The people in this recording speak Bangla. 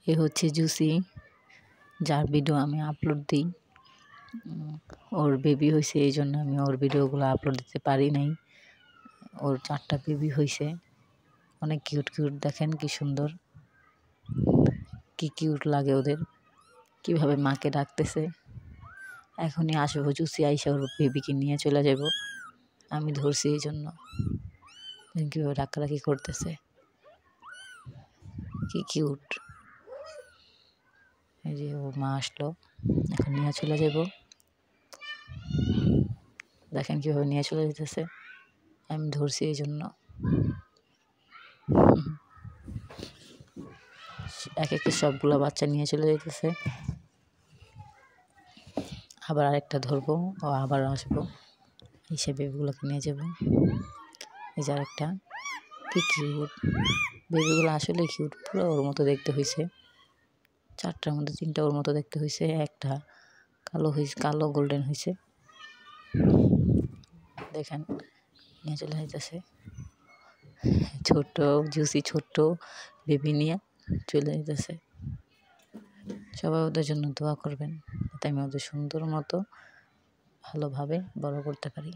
এ হচ্ছে জুসি, যার ভিডিও আমি আপলোড দিই। ওর বেবি হয়েছে, এই জন্য আমি ওর ভিডিওগুলো আপলোড দিতে পারি নাই। ওর 4টা বেবি হয়েছে, অনেক কিউট কিউট, দেখেন কি সুন্দর, কি কিউট লাগে ওদের, কিভাবে মাকে ডাকতেছে। এখনই আসবো, জুসি আইসা ওর বেবিকে নিয়ে চলে যাব, আমি ধরছি এই জন্য। কীভাবে ডাকাডাকি করতেছে, কি কিউট। এই যে ও মা আসলো, এখন নিয়ে চলে যাব। দেখেন কীভাবে নিয়ে চলে যেতেছে, আমি ধরছি এই জন্য। এক একটা সবগুলো বাচ্চা নিয়ে চলে যেতেছে, আবার আরেকটা ধরবো, ও আবার আসবো, এই বেবিগুলোকে নিয়ে যাব। এই যে আরেকটা, কি কিউট বেবিগুলো, আসলে কিউট, পুরো ওর মতো দেখতে হয়েছে। 4টার মধ্যে 3টা ওর মতো দেখতে হয়েছে, একটা কালো হয়েছে, কালো গোল্ডেন হয়েছে। দেখেন নিয়ে চলে যাইতেছে, ছোট্ট জুসি ছোট্ট বেবি নিয়ে চলে যেতেছে। সবাই ওদের জন্য দোয়া করবেন, যাতে আমি ওদের সুন্দর মতো ভালোভাবে বড় করতে পারি।